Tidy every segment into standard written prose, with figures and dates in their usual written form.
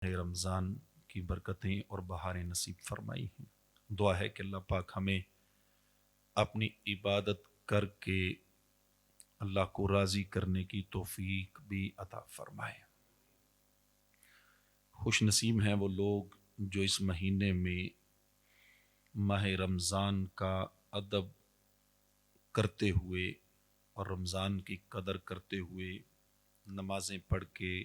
رمضان کی برکتیں اور بہاریں نصیب فرمائی ہیں۔ دعا ہے کہ اللہ پاک ہمیں اپنی عبادت کر کے اللہ کو راضی کرنے کی توفیق بھی عطا فرمائے۔ خوش نصیب ہیں وہ لوگ جو اس مہینے میں ماہ رمضان کا ادب کرتے ہوئے اور رمضان کی قدر کرتے ہوئے نمازیں پڑھ کے،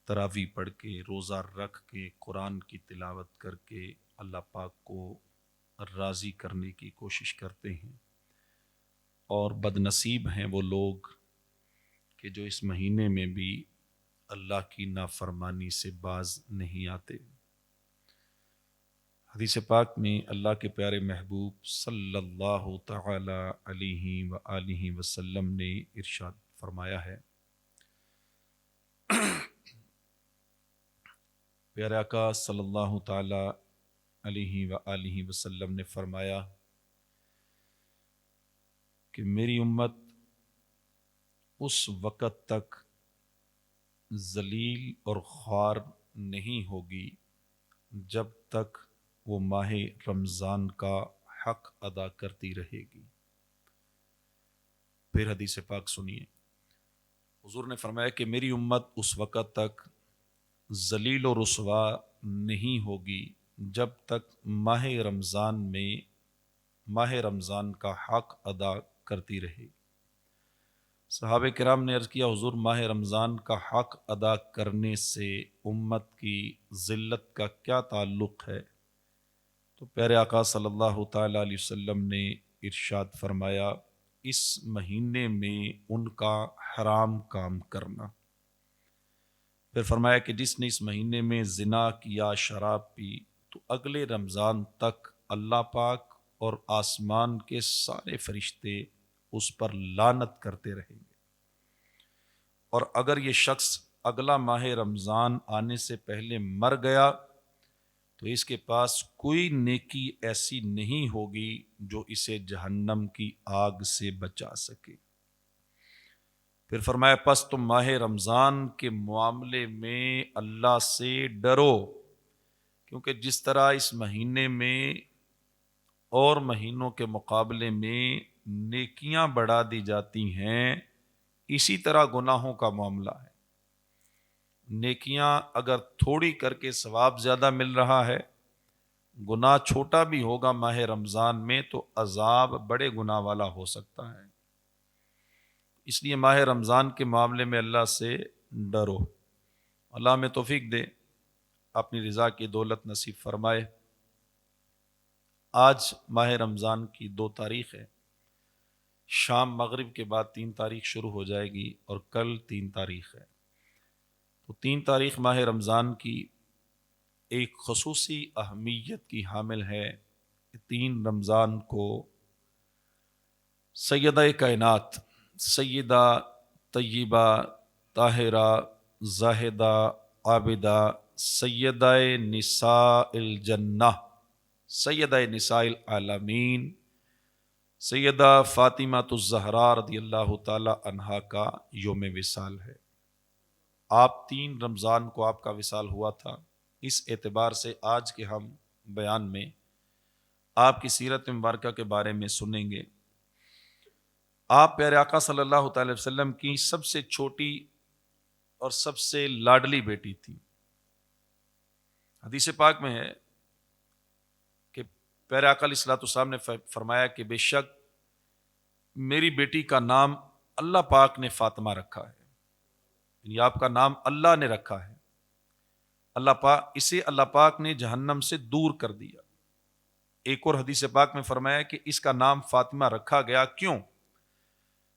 تراویح پڑھ کے، روزہ رکھ کے، قرآن کی تلاوت کر کے اللہ پاک کو راضی کرنے کی کوشش کرتے ہیں، اور بد نصیب ہیں وہ لوگ کہ جو اس مہینے میں بھی اللہ کی نافرمانی سے باز نہیں آتے۔ حدیث پاک میں اللہ کے پیارے محبوب صلی اللہ تعالی علیہ وآلہ وسلم نے ارشاد فرمایا ہے، پیارے آقا صلی اللہ تعالی علیہ وآلہ وسلم نے فرمایا کہ میری امت اس وقت تک ذلیل اور خوار نہیں ہوگی جب تک وہ ماہ رمضان کا حق ادا کرتی رہے گی۔ پھر حدیث پاک سنیے، حضور نے فرمایا کہ میری امت اس وقت تک ذلیل و رسوا نہیں ہوگی جب تک ماہ رمضان کا حق ادا کرتی رہے گی۔ صحابہ کرام نے عرض کیا، حضور ماہ رمضان کا حق ادا کرنے سے امت کی ذلت کا کیا تعلق ہے؟ تو پیارے آقا صلی اللہ تعالی علیہ وسلم نے ارشاد فرمایا، اس مہینے میں ان کا حرام کام کرنا۔ پھر فرمایا کہ جس نے اس مہینے میں زنا کیا، شراب پی، تو اگلے رمضان تک اللہ پاک اور آسمان کے سارے فرشتے اس پر لعنت کرتے رہیں گے، اور اگر یہ شخص اگلا ماہ رمضان آنے سے پہلے مر گیا تو اس کے پاس کوئی نیکی ایسی نہیں ہوگی جو اسے جہنم کی آگ سے بچا سکے۔ پھر فرمایا پس تم ماہ رمضان کے معاملے میں اللہ سے ڈرو، کیونکہ جس طرح اس مہینے میں اور مہینوں کے مقابلے میں نیکیاں بڑھا دی جاتی ہیں، اسی طرح گناہوں کا معاملہ ہے۔ نیکیاں اگر تھوڑی کر کے ثواب زیادہ مل رہا ہے، گناہ چھوٹا بھی ہوگا ماہ رمضان میں تو عذاب بڑے گناہ والا ہو سکتا ہے۔ اس لیے ماہ رمضان کے معاملے میں اللہ سے ڈرو۔ اللہ ہمیں توفیق دے، اپنی رضا کی دولت نصیب فرمائے۔ آج ماہ رمضان کی 2 تاریخ ہے، شام مغرب کے بعد 3 تاریخ شروع ہو جائے گی، اور کل 3 تاریخ ہے۔ تو 3 تاریخ ماہ رمضان کی ایک خصوصی اہمیت کی حامل ہے۔ 3 رمضان کو سیدہ کائنات، سیدہ طیبہ طاہرہ زاہدہ عابدہ، سیدہ نساء الجنہ، سیدہ نساء العالمین، سیدہ فاطمہ الزہراء رضی اللہ تعالی عنہا کا یوم وصال ہے۔ آپ 3 رمضان کو آپ کا وصال ہوا تھا۔ اس اعتبار سے آج کے ہم بیان میں آپ کی سیرت مبارکہ کے بارے میں سنیں گے۔ آپ پیارے آقا صلی اللہ تعالی وسلم کی سب سے چھوٹی اور سب سے لاڈلی بیٹی تھی۔ حدیث پاک میں ہے کہ پیارے آقا علیہ الصلوۃ والسلام نے فرمایا کہ بے شک میری بیٹی کا نام اللہ پاک نے فاطمہ رکھا ہے، یعنی آپ کا نام اللہ نے رکھا ہے۔ اسے اللہ پاک نے جہنم سے دور کر دیا۔ ایک اور حدیث پاک میں فرمایا کہ اس کا نام فاطمہ رکھا گیا، کیوں؟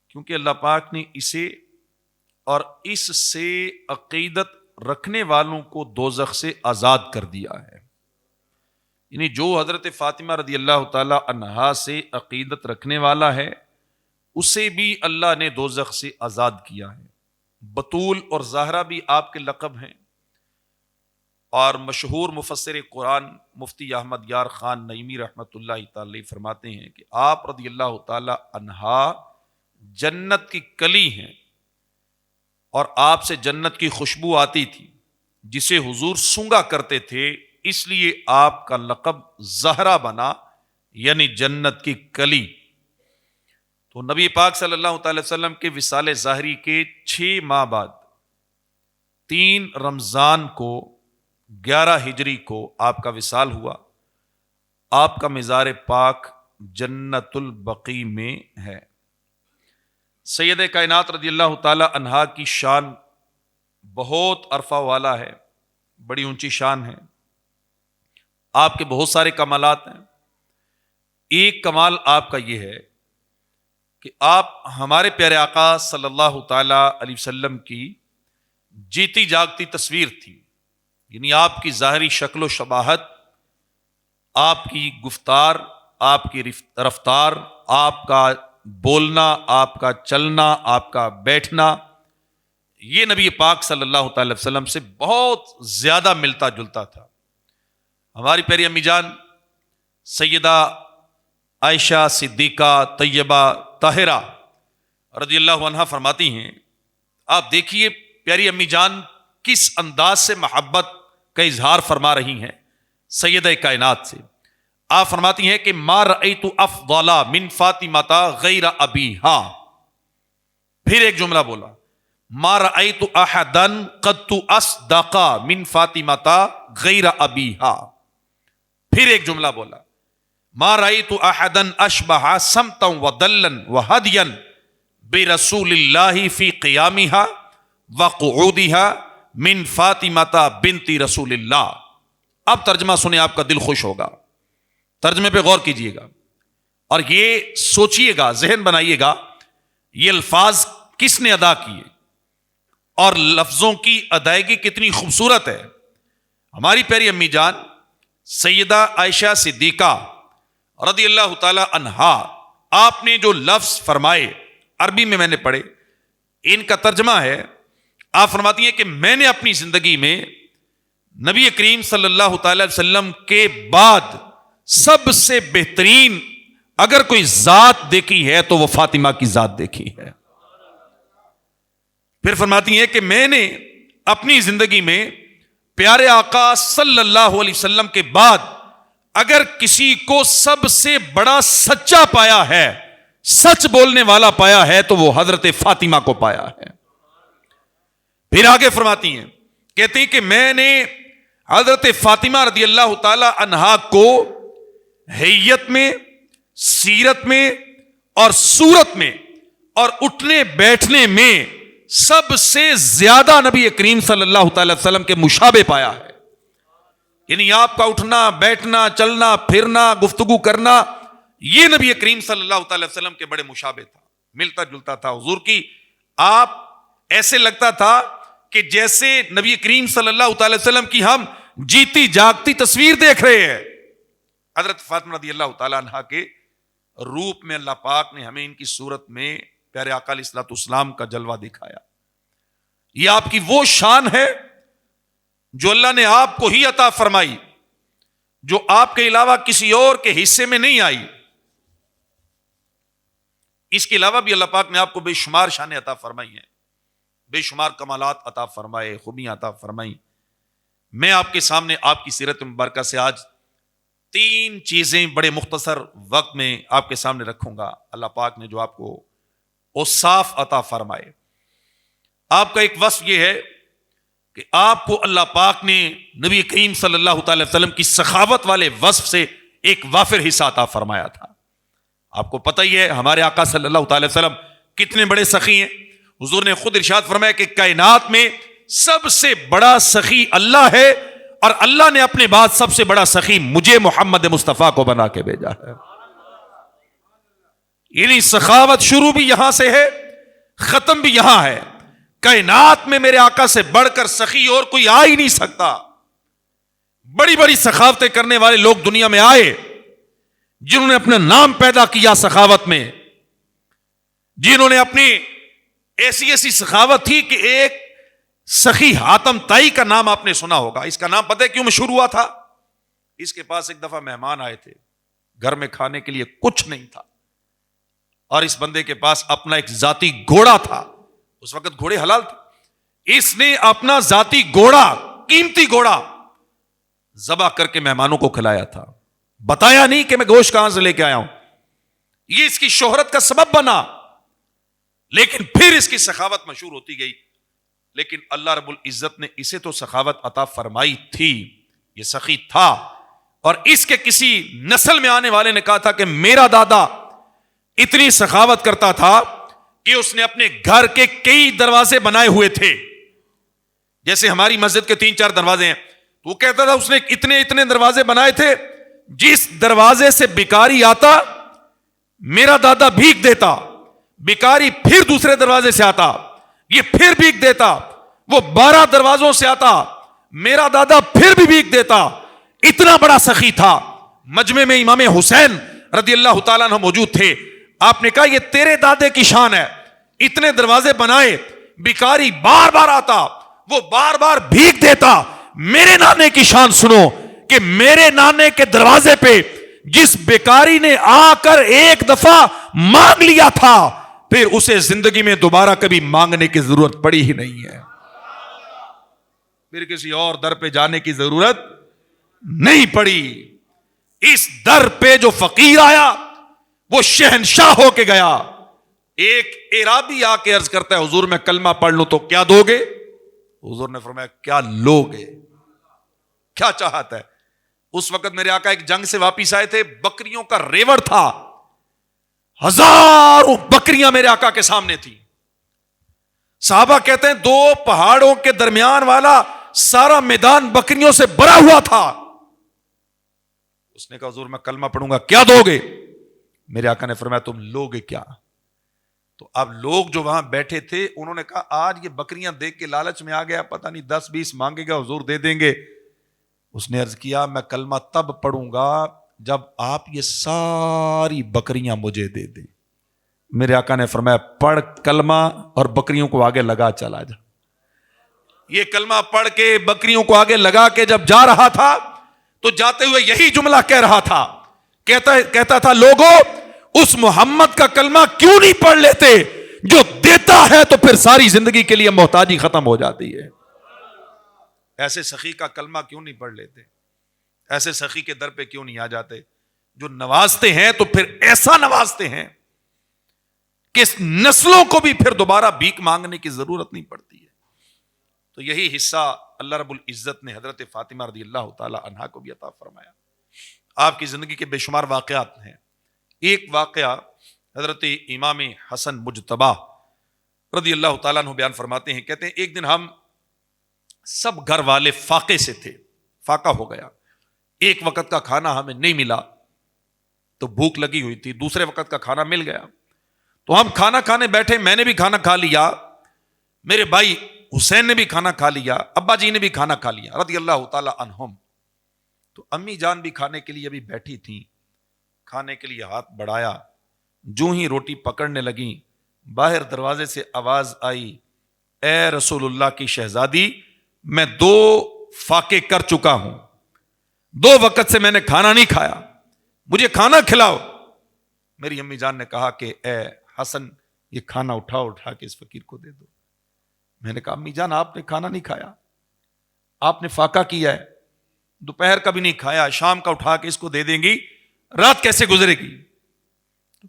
کیونکہ اللہ پاک نے اسے اور اس سے عقیدت رکھنے والوں کو دوزخ سے آزاد کر دیا ہے۔ یعنی جو حضرت فاطمہ رضی اللہ تعالی عنہا سے عقیدت رکھنے والا ہے، اسے بھی اللہ نے دوزخ سے آزاد کیا ہے۔ بطول اور زہرا بھی آپ کے لقب ہیں، اور مشہور مفسر قرآن مفتی احمد یار خان نعیمی رحمۃ اللہ تعالی فرماتے ہیں کہ آپ رضی اللہ تعالی عنہا جنت کی کلی ہیں، اور آپ سے جنت کی خوشبو آتی تھی۔ جسے حضور سونگا کرتے تھے، اس لیے آپ کا لقب زہرا بنا، یعنی جنت کی کلی۔ تو نبی پاک صلی اللہ تعالی وسلم کے وصال ظاہری کے 6 ماہ بعد 3 رمضان کو 11 ہجری کو آپ کا وصال ہوا۔ آپ کا مزار پاک جنت البقیع میں ہے۔ سید کائنات رضی اللہ تعالی عنہا کی شان بہت عرفہ والا ہے، بڑی اونچی شان ہے۔ آپ کے بہت سارے کمالات ہیں۔ ایک کمال آپ کا یہ ہے کہ آپ ہمارے پیارے آقا صلی اللہ تعالی علیہ وسلم کی جیتی جاگتی تصویر تھی، یعنی آپ کی ظاہری شکل و شباہت، آپ کی گفتار، آپ کی رفتار، آپ کا بولنا، آپ کا چلنا، آپ کا بیٹھنا، یہ نبی پاک صلی اللہ تعالی وسلم سے بہت زیادہ ملتا جلتا تھا۔ ہماری پیاری امی جان سیدہ عائشہ صدیقہ طیبہ طاہرہ رضی اللہ عنہا فرماتی ہیں، آپ دیکھیے پیاری امی جان کس انداز سے محبت کا اظہار فرما رہی ہیں سیدہ کائنات سے۔ آپ فرماتی ہیں کہ ما رأیت افضل من فاطمہ غیر ابیہا۔ پھر ایک جملہ بولا، ما رأیت احدا قد اصدق من فاطمہ غیر ابیہا۔ پھر ایک جملہ بولا، ما رأیت احدا اشبہ سمتا ودلا وہدیا برسول اللہ فی قیامہا وقعودہا من فاطمہ بنت رسول اللہ۔ اب ترجمہ سنیں، آپ کا دل خوش ہوگا، ترجمے پہ غور کیجئے گا اور یہ سوچئے گا، ذہن بنائیے گا یہ الفاظ کس نے ادا کیے اور لفظوں کی ادائیگی کتنی خوبصورت ہے۔ ہماری پیاری امی جان سیدہ عائشہ صدیقہ رضی اللہ تعالی عنہا، آپ نے جو لفظ فرمائے عربی میں نے پڑھے، ان کا ترجمہ ہے، آپ فرماتی ہیں کہ میں نے اپنی زندگی میں نبی کریم صلی اللہ تعالی وسلم کے بعد سب سے بہترین اگر کوئی ذات دیکھی ہے تو وہ فاطمہ کی ذات دیکھی ہے۔ پھر فرماتی ہیں کہ میں نے اپنی زندگی میں پیارے آقا صلی اللہ علیہ وسلم کے بعد اگر کسی کو سب سے بڑا سچا پایا ہے، سچ بولنے والا پایا ہے تو وہ حضرت فاطمہ کو پایا ہے۔ پھر آگے فرماتی ہیں، کہتی کہ میں نے حضرت فاطمہ رضی اللہ تعالی عنہا کو حیت میں، سیرت میں اور صورت میں اور اٹھنے بیٹھنے میں سب سے زیادہ نبی کریم صلی اللہ تعالی وسلم کے مشابہ پایا ہے۔ یعنی آپ کا اٹھنا بیٹھنا چلنا پھرنا گفتگو کرنا یہ نبی کریم صلی اللہ تعالی وسلم کے بڑے مشابہ تھا، ملتا جلتا تھا حضور کی۔ آپ ایسے لگتا تھا کہ جیسے نبی کریم صلی اللہ تعالی وسلم کی ہم جیتی جاگتی تصویر دیکھ رہے ہیں۔ حضرت فاطمہ رضی اللہ تعالی عنہا کے روپ میں اللہ پاک نے ہمیں ان کی صورت میں پیارے آقا علیہ الصلوۃ والسلام کا جلوہ دکھایا۔ یہ آپ کی وہ شان ہے جو اللہ نے آپ کو ہی عطا فرمائی، جو آپ کے علاوہ کسی اور کے حصے میں نہیں آئی۔ اس کے علاوہ بھی اللہ پاک نے آپ کو بے شمار شانیں عطا فرمائی ہیں، بے شمار کمالات عطا فرمائے، خوبیاں عطا فرمائی۔ میں آپ کے سامنے آپ کی سیرت مبارکہ سے آج 3 چیزیں بڑے مختصر وقت میں آپ کے سامنے رکھوں گا، اللہ پاک نے جو آپ کو اوصاف عطا فرمائے۔ آپ کا ایک وصف یہ ہے کہ آپ کو اللہ پاک نے نبی کریم صلی اللہ تعالی وسلم کی سخاوت والے وصف سے ایک وافر حصہ عطا فرمایا تھا۔ آپ کو پتہ ہی ہے ہمارے آقا صلی اللہ تعالی وسلم کتنے بڑے سخی ہیں۔ حضور نے خود ارشاد فرمایا کہ کائنات میں سب سے بڑا سخی اللہ ہے اور اللہ نے اپنے بعد سب سے بڑا سخی مجھے محمد مصطفیٰ کو بنا کے بھیجا ہے۔ یعنی سخاوت شروع بھی یہاں سے ہے، ختم بھی یہاں ہے۔ کائنات میں میرے آقا سے بڑھ کر سخی اور کوئی آ ہی نہیں سکتا۔ بڑی بڑی سخاوتیں کرنے والے لوگ دنیا میں آئے، جنہوں نے اپنا نام پیدا کیا سخاوت میں، جنہوں نے اپنی ایسی ایسی سخاوت تھی کہ ایک سخی حاتم تائی کا نام آپ نے سنا ہوگا۔ اس کا نام پتہ ہے کیوں مشہور ہوا تھا؟ اس کے پاس ایک دفعہ مہمان آئے تھے، گھر میں کھانے کے لیے کچھ نہیں تھا اور اس بندے کے پاس اپنا ایک ذاتی گھوڑا تھا۔ اس وقت گھوڑے حلال تھے۔ اس نے اپنا ذاتی گھوڑا قیمتی گھوڑا ذبح کر کے مہمانوں کو کھلایا تھا. بتایا نہیں کہ میں گوشت کہاں سے لے کے آیا ہوں. یہ اس کی شہرت کا سبب بنا, لیکن پھر اس کی سخاوت مشہور ہوتی گئی. لیکن اللہ رب العزت نے اسے تو سخاوت عطا فرمائی تھی, یہ سخی تھا. اور اس کے کسی نسل میں آنے والے نے کہا تھا کہ میرا دادا اتنی سخاوت کرتا تھا کہ اس نے اپنے گھر کے کئی دروازے بنائے ہوئے تھے. جیسے ہماری مسجد کے 3-4 دروازے ہیں, تو وہ کہتا تھا اس نے اتنے دروازے بنائے تھے, جس دروازے سے بھکاری آتا میرا دادا بھیک دیتا, بھکاری پھر دوسرے دروازے سے آتا, یہ پھر بھیک دیتا, وہ 12 دروازوں سے آتا, میرا دادا پھر بھی بھیک دیتا. اتنا بڑا سخی تھا. مجمع میں امام حسین رضی اللہ تعالیٰ عنہ موجود تھے. آپ نے کہا یہ تیرے دادے کی شان ہے, اتنے دروازے بنائے, بھکاری بار بار آتا, وہ بار بار بھیک دیتا. میرے نانے کی شان سنو کہ میرے نانے کے دروازے پہ جس بیکاری نے آ کر ایک دفعہ مانگ لیا تھا, پھر اسے زندگی میں دوبارہ کبھی مانگنے کی ضرورت پڑی ہی نہیں ہے, پھر کسی اور در پہ جانے کی ضرورت نہیں پڑی. اس در پہ جو فقیر آیا وہ شہنشاہ ہو کے گیا. ایک اعرابی آ کے عرض کرتا ہے حضور میں کلمہ پڑھ لوں تو کیا دو گے؟ حضور نے فرمایا کیا لو گے, کیا چاہتا ہے؟ اس وقت میرے آقا ایک جنگ سے واپس آئے تھے, بکریوں کا ریوڑ تھا, ہزاروں بکریاں میرے آقا کے سامنے تھی. صحابہ کہتے ہیں 2 پہاڑوں کے درمیان والا سارا میدان بکریوں سے بھرا ہوا تھا. اس نے کہا حضور میں کلمہ پڑھوں گا, کیا دو گے؟ میرے آقا نے فرمایا تم لوگے کیا؟ تو اب لوگ جو وہاں بیٹھے تھے انہوں نے کہا آج یہ بکریاں دیکھ کے لالچ میں آ گیا, پتہ نہیں 10-20 مانگے گا, حضور دے دیں گے. اس نے عرض کیا میں کلمہ تب پڑھوں گا جب آپ یہ ساری بکریاں مجھے دے دیں. میرے آقا نے فرمایا پڑھ کلمہ اور بکریوں کو آگے لگا چلا جا. یہ کلمہ پڑھ کے بکریوں کو آگے لگا کے جب جا رہا تھا تو جاتے ہوئے یہی جملہ کہہ رہا تھا, کہتا تھا لوگوں اس محمد کا کلمہ کیوں نہیں پڑھ لیتے جو دیتا ہے تو پھر ساری زندگی کے لیے محتاجی ختم ہو جاتی ہے. ایسے سخی کا کلمہ کیوں نہیں پڑھ لیتے؟ ایسے سخی کے در پہ کیوں نہیں آ جاتے؟ جو نوازتے ہیں تو پھر ایسا نوازتے ہیں کہ اس نسلوں کو بھی پھر دوبارہ بھیک مانگنے کی ضرورت نہیں پڑتی ہے. تو یہی حصہ اللہ رب العزت نے حضرت فاطمہ رضی اللہ تعالی عنہا کو بھی عطا فرمایا. آپ کی زندگی کے بے شمار واقعات ہیں. ایک واقعہ حضرت امام حسن مجتبی رضی اللہ تعالیٰ عنہ بیان فرماتے ہیں, کہتے ہیں ایک دن ہم سب گھر والے فاقے سے تھے, فاقہ ہو گیا, ایک وقت کا کھانا ہمیں نہیں ملا تو بھوک لگی ہوئی تھی, دوسرے وقت کا کھانا مل گیا تو ہم کھانا کھانے بیٹھے, میں نے بھی کھانا کھا لیا, میرے بھائی حسین نے بھی کھانا کھا لیا, ابا جی نے بھی کھانا کھا لیا رضی اللہ تعالی عنہم. تو امی جان بھی کھانے کے لیے ابھی بیٹھی تھیں, کھانے کے لیے ہاتھ بڑھایا, جو ہی روٹی پکڑنے لگیں باہر دروازے سے آواز آئی اے رسول اللہ کی شہزادی میں 2 فاقے کر چکا ہوں, 2 وقت سے میں نے کھانا نہیں کھایا, مجھے کھانا کھلاؤ. میری امی جان نے کہا کہ اے حسن یہ کھانا اٹھا کے اس فقیر کو دے دو. میں نے کہا امی جان آپ نے کھانا نہیں کھایا, آپ نے فاقہ کیا ہے, دوپہر کا بھی نہیں کھایا, شام کا اٹھا کے اس کو دے دیں گی, رات کیسے گزرے گی؟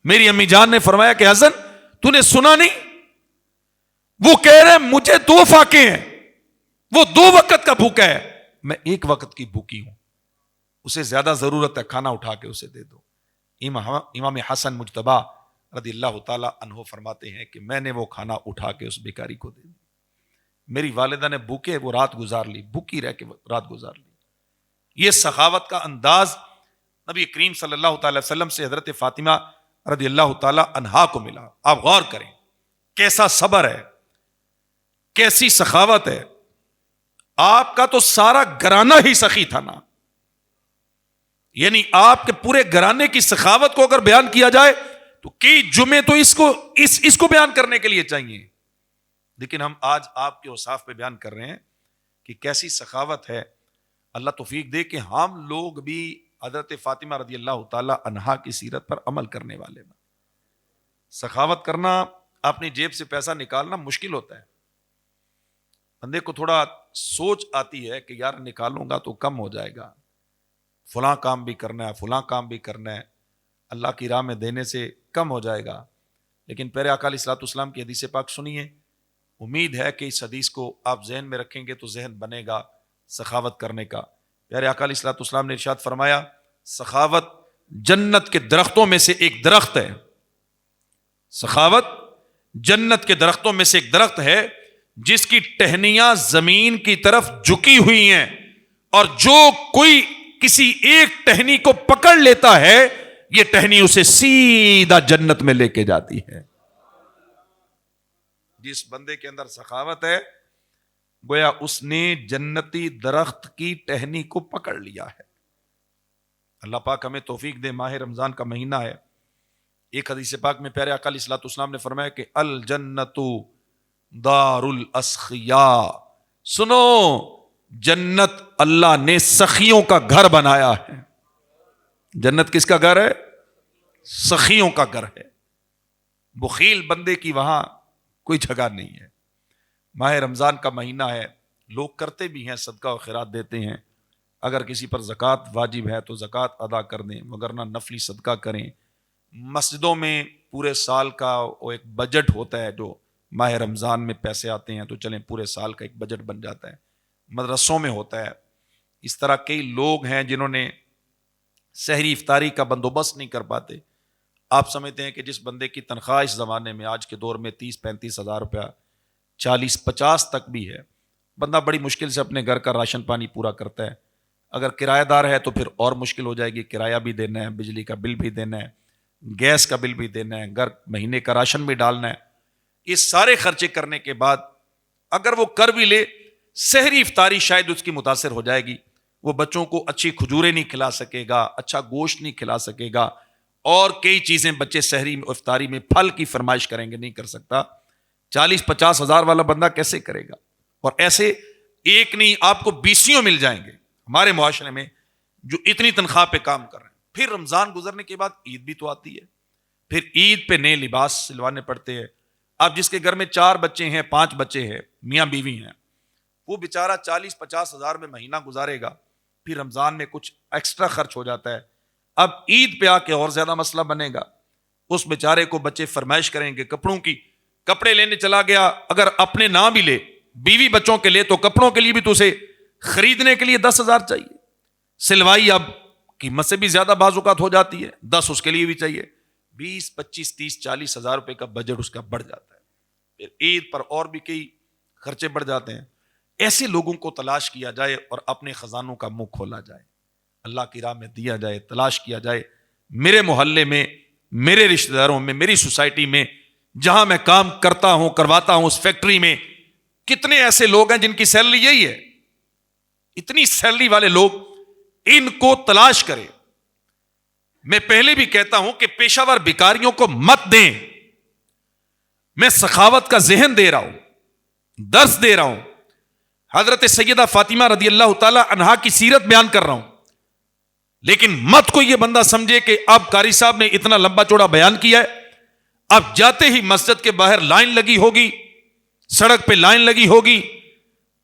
میری امی جان نے فرمایا کہ حسن تو نے سنا نہیں, وہ کہہ رہے مجھے 2 فاقے ہیں, وہ 2 وقت کا بھوکا ہے, میں 1 وقت کی بھوکی ہوں, اسے زیادہ ضرورت ہے, کھانا اٹھا کے اسے دے دو. امام حسن مجتبی رضی اللہ تعالی عنہ فرماتے ہیں کہ میں نے وہ کھانا اٹھا کے اس بیکاری کو دے دیا. میری والدہ نے بھوکے وہ رات گزار لی, بھوکی رہ کے رات گزار لی. یہ سخاوت کا انداز نبی کریم صلی اللہ تعالی وسلم سے حضرت فاطمہ رضی اللہ تعالی عنہا کو ملا. آپ غور کریں کیسا صبر ہے, کیسی سخاوت ہے. آپ کا تو سارا گھرانہ ہی سخی تھا نا, یعنی آپ کے پورے گھرانے کی سخاوت کو اگر بیان کیا جائے تو کئی جمعے تو اس کو بیان کرنے کے لیے چاہیے. لیکن ہم آج آپ کے اوصاف پہ بیان کر رہے ہیں کہ کیسی سخاوت ہے. اللہ توفیق دے کہ ہم لوگ بھی حضرت فاطمہ رضی اللہ تعالی عنہا کی سیرت پر عمل کرنے والے ہیں. سخاوت کرنا, اپنی جیب سے پیسہ نکالنا مشکل ہوتا ہے, بندے کو تھوڑا سوچ آتی ہے کہ یار نکالوں گا تو کم ہو جائے گا، فلاں کام بھی کرنا ہے، فلاں کام بھی کرنا ہے، اللہ کی راہ میں دینے سے کم ہو جائے گا. لیکن پیارے آقا علیہ الصلوۃ والسلام کی حدیث پاک سنیے. امید ہے کہ اس حدیث کو آپ ذہن میں رکھیں گے تو ذہن بنے گا سخاوت کرنے کا. پیارے آقا علیہ الصلوۃ والسلام نے ارشاد فرمایا سخاوت جنت کے درختوں میں سے ایک درخت ہے. سخاوت جنت کے درختوں میں سے ایک درخت ہے جس کی ٹہنیاں زمین کی طرف جھکی ہوئی ہیں، اور جو کوئی کسی ایک ٹہنی کو پکڑ لیتا ہے یہ ٹہنی اسے سیدھا جنت میں لے کے جاتی ہے. جس بندے کے اندر سخاوت ہے گویا اس نے جنتی درخت کی ٹہنی کو پکڑ لیا ہے. اللہ پاک ہمیں توفیق دے. ماہ رمضان کا مہینہ ہے. ایک حدیث پاک میں پیارے آقا علیہ الصلوۃ والسلام نے فرمایا کہ الجنت دار الاسخیاء. سنو، جنت اللہ نے سخیوں کا گھر بنایا ہے. جنت کس کا گھر ہے؟ سخیوں کا گھر ہے. بخیل بندے کی وہاں کوئی جگہ نہیں ہے. ماہ رمضان کا مہینہ ہے، لوگ کرتے بھی ہیں، صدقہ و خیرات دیتے ہیں. اگر کسی پر زکوٰۃ واجب ہے تو زکوٰۃ ادا کر دیں، وگرنہ نفلی صدقہ کریں. مسجدوں میں پورے سال کا وہ ایک بجٹ ہوتا ہے، جو ماہ رمضان میں پیسے آتے ہیں تو چلیں پورے سال کا ایک بجٹ بن جاتا ہے. مدرسوں میں ہوتا ہے. اس طرح کئی لوگ ہیں جنہوں نے سحری افطاری کا بندوبست نہیں کر پاتے. آپ سمجھتے ہیں کہ جس بندے کی تنخواہ اس زمانے میں آج کے دور میں 30-35 ہزار روپیہ 40-50 تک بھی ہے، بندہ بڑی مشکل سے اپنے گھر کا راشن پانی پورا کرتا ہے. اگر کرایہ دار ہے تو پھر اور مشکل ہو جائے گی. کرایہ بھی دینا ہے، بجلی کا بل بھی دینا ہے، گیس کا بل بھی دینا ہے، گھر مہینے کا راشن بھی ڈالنا ہے. یہ سارے خرچے کرنے کے بعد اگر وہ کر بھی لے، سحری افطاری شاید اس کی متاثر ہو جائے گی. وہ بچوں کو اچھی کھجوریں نہیں کھلا سکے گا، اچھا گوشت نہیں کھلا سکے گا، اور کئی چیزیں بچے سحری افطاری میں پھل کی فرمائش کریں گے، نہیں کر سکتا. 40-50 ہزار والا بندہ کیسے کرے گا؟ اور ایسے ایک نہیں، آپ کو 20 مل جائیں گے ہمارے معاشرے میں جو اتنی تنخواہ پہ کام کر رہے ہیں. پھر رمضان گزرنے کے بعد عید بھی تو آتی ہے. پھر عید پہ نئے لباس سلوانے پڑتے ہیں. اب جس کے گھر میں 4 بچے ہیں، 5 بچے ہیں، میاں بیوی ہیں، وہ بیچارہ 40-50 ہزار میں مہینہ گزارے گا. پھر رمضان میں کچھ ایکسٹرا خرچ ہو جاتا ہے. اب عید پہ آ کے اور زیادہ مسئلہ بنے گا. اس بیچارے کو بچے فرمائش کریں گے کپڑوں کی. کپڑے لینے چلا گیا، اگر اپنے نہ بھی لے، بیوی بچوں کے لے، تو کپڑوں کے لیے بھی تو اسے خریدنے کے لیے 10 ہزار چاہیے. سلوائی اب قیمت سے بھی زیادہ بعض اوقات ہو جاتی ہے، 10 اس کے لیے بھی چاہیے. 20-25-30-40 ہزار روپے کا بجٹ اس کا بڑھ جاتا ہے. پھر عید پر اور بھی کئی خرچے بڑھ جاتے ہیں. ایسے لوگوں کو تلاش کیا جائے اور اپنے خزانوں کا منہ کھولا جائے، اللہ کی راہ میں دیا جائے، تلاش کیا جائے. میرے محلے میں، میرے رشتہ داروں میں، میری سوسائٹی میں، جہاں میں کام کرتا ہوں، کرواتا ہوں، اس فیکٹری میں کتنے ایسے لوگ ہیں جن کی سیلری یہی ہے. اتنی سیلری والے لوگ، ان کو تلاش کرے. میں پہلے بھی کہتا ہوں کہ پیشہ ور بیکاریوں کو مت دیں. میں سخاوت کا ذہن دے رہا ہوں، درس دے رہا ہوں. حضرت سیدہ فاطمہ رضی اللہ تعالی عنہا کی سیرت بیان کر رہا ہوں. لیکن مت کو یہ بندہ سمجھے کہ اب قاری صاحب نے اتنا لمبا چوڑا بیان کیا ہے، اب جاتے ہی مسجد کے باہر لائن لگی ہوگی، سڑک پہ لائن لگی ہوگی،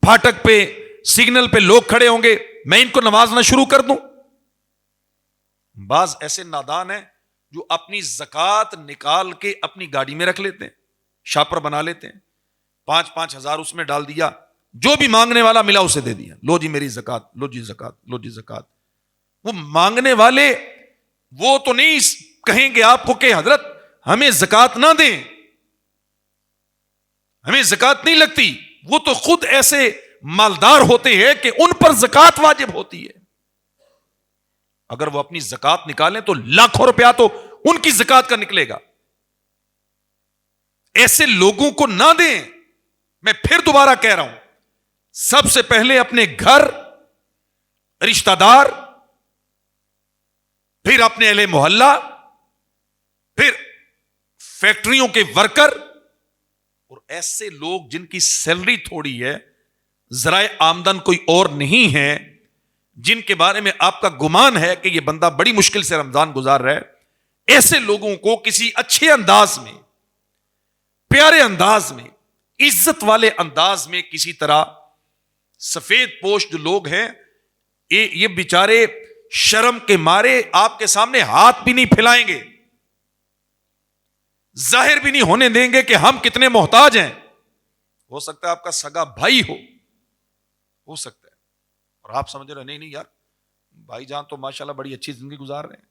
پھاٹک پہ سگنل پہ لوگ کھڑے ہوں گے، میں ان کو نوازنا شروع کر دوں. بعض ایسے نادان ہیں جو اپنی زکوٰۃ نکال کے اپنی گاڑی میں رکھ لیتے ہیں، شاپر بنا لیتے ہیں، 5-5 ہزار اس میں ڈال دیا، جو بھی مانگنے والا ملا اسے دے دیا. لو جی میری زکوٰۃ، لو جی زکوٰۃ، لو جی زکوٰۃ. وہ مانگنے والے وہ تو نہیں کہیں گے آپ کو کہ حضرت ہمیں زکوٰۃ نہ دیں، ہمیں زکوٰۃ نہیں لگتی. وہ تو خود ایسے مالدار ہوتے ہیں کہ ان پر زکوٰۃ واجب ہوتی ہے. اگر وہ اپنی زکوٰۃ نکالیں تو لاکھوں روپیہ تو ان کی زکوٰۃ کا نکلے گا. ایسے لوگوں کو نہ دیں. میں پھر دوبارہ کہہ رہا ہوں، سب سے پہلے اپنے گھر، رشتہ دار، پھر اپنے اہل محلہ، پھر فیکٹریوں کے ورکر، اور ایسے لوگ جن کی سیلری تھوڑی ہے، ذرائع آمدن کوئی اور نہیں ہے، جن کے بارے میں آپ کا گمان ہے کہ یہ بندہ بڑی مشکل سے رمضان گزار رہا ہے. ایسے لوگوں کو کسی اچھے انداز میں، پیارے انداز میں عزت والے انداز میں کسی طرح سفید پوش جو لوگ ہیں یہ بیچارے شرم کے مارے آپ کے سامنے ہاتھ بھی نہیں پھیلائیں گے, ظاہر بھی نہیں ہونے دیں گے کہ ہم کتنے محتاج ہیں. ہو سکتا ہے آپ کا سگا بھائی ہو سکتا ہے, اور آپ سمجھ رہے نہیں یار بھائی جان تو ماشاءاللہ بڑی اچھی زندگی گزار رہے ہیں,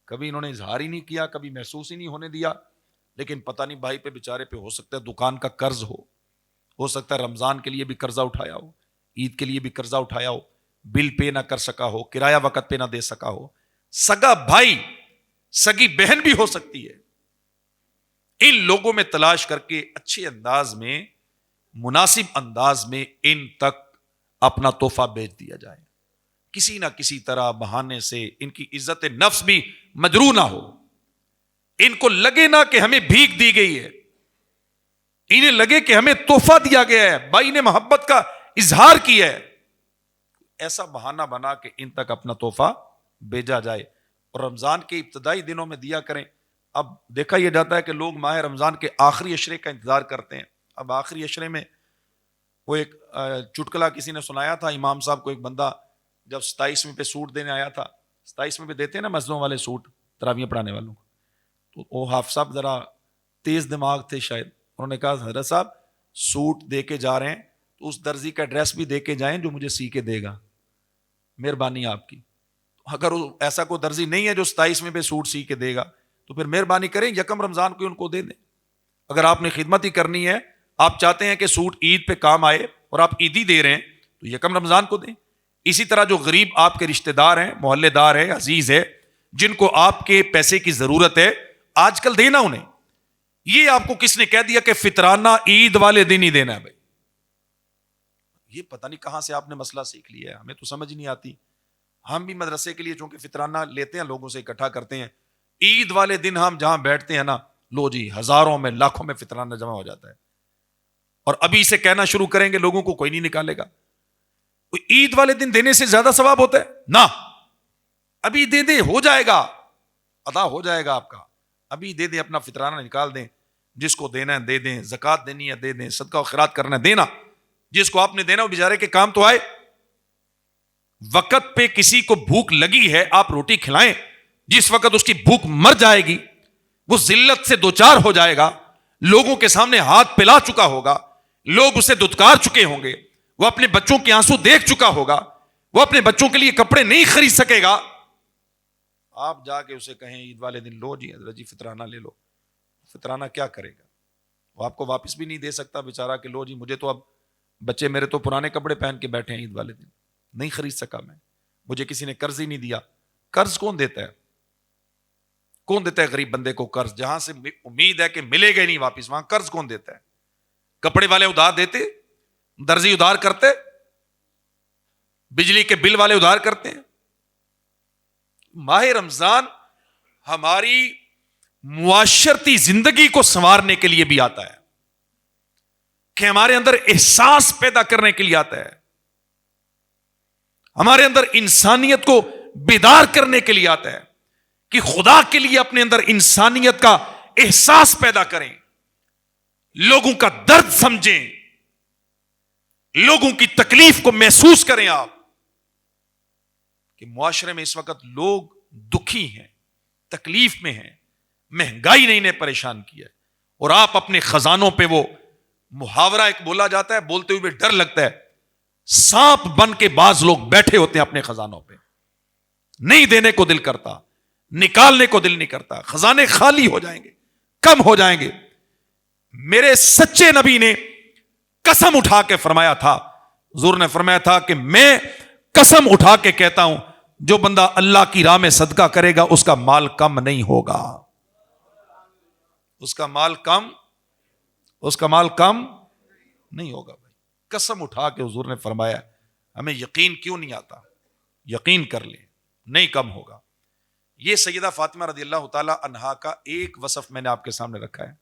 کبھی انہوں نے اظہار ہی نہیں کیا, کبھی محسوس ہی نہیں ہونے دیا, لیکن پتہ نہیں بھائی پہ بیچارے پہ ہو سکتا ہے دکان کا قرض ہو سکتا ہے رمضان کے لیے بھی قرضہ اٹھایا ہو, عید کے لیے بھی قرضہ اٹھایا ہو, بل پے نہ کر سکا ہو, کرایہ وقت پہ نہ دے سکا ہو. سگا بھائی سگی بہن بھی ہو سکتی ہے. ان لوگوں میں تلاش کر کے اچھے انداز میں, مناسب انداز میں ان تک اپنا تحفہ بیچ دیا جائے, کسی نہ کسی طرح بہانے سے ان کی عزت نفس بھی مجروح نہ ہو, ان کو لگے نہ کہ ہمیں بھیک دی گئی ہے, انہیں لگے کہ ہمیں تحفہ دیا گیا ہے, بھائی نے محبت کا اظہار کیا ہے. ایسا بہانہ بنا کہ ان تک اپنا تحفہ بھیجا جائے, اور رمضان کے ابتدائی دنوں میں دیا کریں. اب دیکھا یہ جاتا ہے کہ لوگ ماہ رمضان کے آخری عشرے کا انتظار کرتے ہیں. اب آخری عشرے میں وہ ایک چٹکلا کسی نے سنایا تھا امام صاحب کو, ایک بندہ جب 27ویں پہ سوٹ دینے آیا تھا, 27ویں پہ دیتے ہیں نا مسجدوں والے سوٹ تراویح پڑھانے والوں کو, تو وہ حافظ صاحب ذرا تیز دماغ تھے شاید, انہوں نے کہا حضرت صاحب سوٹ دے کے جا رہے ہیں تو اس درزی کا ایڈریس بھی دے کے جائیں جو مجھے سی کے دے گا, مہربانی آپ کی. اگر ایسا کوئی درزی نہیں ہے جو 27ویں پہ سوٹ سی کے دے گا تو پھر مہربانی کریں یکم رمضان کو ان کو دے دیں. اگر آپ نے خدمت ہی کرنی ہے, آپ چاہتے ہیں کہ سوٹ عید پہ کام آئے اور آپ عیدی دے رہے ہیں تو یکم رمضان کو دیں. اسی طرح جو غریب آپ کے رشتہ دار ہیں, محلے دار ہے, عزیز ہے, جن کو آپ کے پیسے کی ضرورت ہے, آج کل دینا انہیں. یہ آپ کو کس نے کہہ دیا کہ فطرانہ عید والے دن ہی دینا ہے؟ بھائی یہ پتہ نہیں کہاں سے آپ نے مسئلہ سیکھ لیا ہے, ہمیں تو سمجھ نہیں آتی. ہم بھی مدرسے کے لیے چونکہ فطرانہ لیتے ہیں, لوگوں سے اکٹھا کرتے ہیں, عید والے دن ہم جہاں بیٹھتے ہیں نا, لو جی ہزاروں میں لاکھوں میں فطرانہ جمع ہو جاتا ہے, اور ابھی سے کہنا شروع کریں گے لوگوں کو کوئی نہیں نکالے گا. عید والے دن دینے سے زیادہ ثواب ہوتا ہے نا, ابھی دے دیں ہو جائے گا, ادا ہو جائے گا آپ کا, ابھی دے دیں, اپنا فطرانہ نکال دیں, جس کو دینا ہے دے دیں, زکات دینی ہے دے دیں, صدقہ و خیرات کرنا ہے دینا, جس کو آپ نے دینا وہ بیچارے کے کام تو آئے. وقت پہ کسی کو بھوک لگی ہے آپ روٹی کھلائیں, جس وقت اس کی بھوک مر جائے گی وہ ذلت سے دوچار ہو جائے گا, لوگوں کے سامنے ہاتھ پھیلا چکا ہوگا, لوگ اسے دھتکار چکے ہوں گے, وہ اپنے بچوں کے آنسو دیکھ چکا ہوگا, وہ اپنے بچوں کے لیے کپڑے نہیں خرید سکے گا. آپ جا کے اسے کہیں عید والے دن لو جی حضرت جی فطرانہ لے لو, فطرانہ کیا کرے گا؟ وہ آپ کو واپس بھی نہیں دے سکتا بیچارہ کہ لو جی مجھے تو اب بچے میرے تو پرانے کپڑے پہن کے بیٹھے ہیں عید والے دن, نہیں خرید سکا میں, مجھے کسی نے قرض ہی نہیں دیا. قرض کون دیتا ہے؟ کون دیتا ہے غریب بندے کو قرض؟ جہاں سے امید ہے کہ ملے گا نہیں واپس, وہاں قرض کون دیتا ہے؟ کپڑے والے ادھار دیتے, درزی ادھار کرتے, بجلی کے بل والے ادھار کرتے ہیں. ماہ رمضان ہماری معاشرتی زندگی کو سنوارنے کے لیے بھی آتا ہے, کہ ہمارے اندر احساس پیدا کرنے کے لیے آتا ہے, ہمارے اندر انسانیت کو بیدار کرنے کے لیے آتا ہے, کہ خدا کے لیے اپنے اندر انسانیت کا احساس پیدا کریں, لوگوں کا درد سمجھیں, لوگوں کی تکلیف کو محسوس کریں. آپ کہ معاشرے میں اس وقت لوگ دکھی ہیں, تکلیف میں ہیں, مہنگائی نے انہیں پریشان کیا ہے, اور آپ اپنے خزانوں پہ, وہ محاورہ ایک بولا جاتا ہے, بولتے ہوئے ڈر لگتا ہے, سانپ بن کے بعض لوگ بیٹھے ہوتے ہیں اپنے خزانوں پہ, نہیں دینے کو دل کرتا, نکالنے کو دل نہیں کرتا, خزانے خالی ہو جائیں گے, کم ہو جائیں گے. میرے سچے نبی نے قسم اٹھا کے فرمایا تھا, حضور نے فرمایا تھا کہ میں قسم اٹھا کے کہتا ہوں جو بندہ اللہ کی راہ میں صدقہ کرے گا اس کا مال کم نہیں ہوگا, اس کا مال کم نہیں ہوگا. بھائی قسم اٹھا کے حضور نے فرمایا, ہمیں یقین کیوں نہیں آتا؟ یقین کر لیں نہیں کم ہوگا. یہ سیدہ فاطمہ رضی اللہ تعالی عنہا کا ایک وصف میں نے آپ کے سامنے رکھا ہے.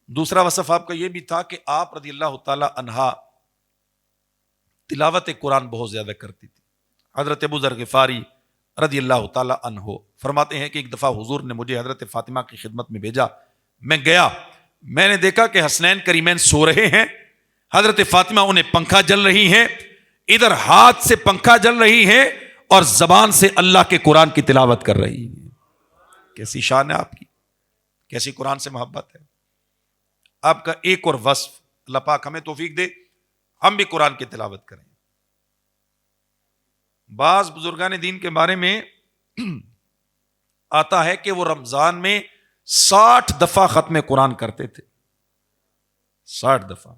دوسرا وصف آپ کا یہ بھی تھا کہ آپ رضی اللہ تعالی عنہا تلاوت قرآن بہت زیادہ کرتی تھی. حضرت ابو ذر غفاری رضی اللہ تعالی عنہ فرماتے ہیں کہ ایک دفعہ حضور نے مجھے حضرت فاطمہ کی خدمت میں بھیجا, میں گیا میں نے دیکھا کہ حسنین کریمین سو رہے ہیں، حضرت فاطمہ انہیں پنکھا جل رہی ہیں، ادھر ہاتھ سے پنکھا جل رہی ہے اور زبان سے اللہ کے قرآن کی تلاوت کر رہی ہے. کیسی شان ہے آپ کی، کیسی قرآن سے محبت ہے. آپ کا ایک اور وصف، اللہ پاک ہمیں توفیق دے ہم بھی قرآن کی تلاوت کریں. بعض بزرگان دین کے بارے میں آتا ہے کہ وہ رمضان میں 60 دفعہ ختم قرآن کرتے تھے، 60 دفعہ.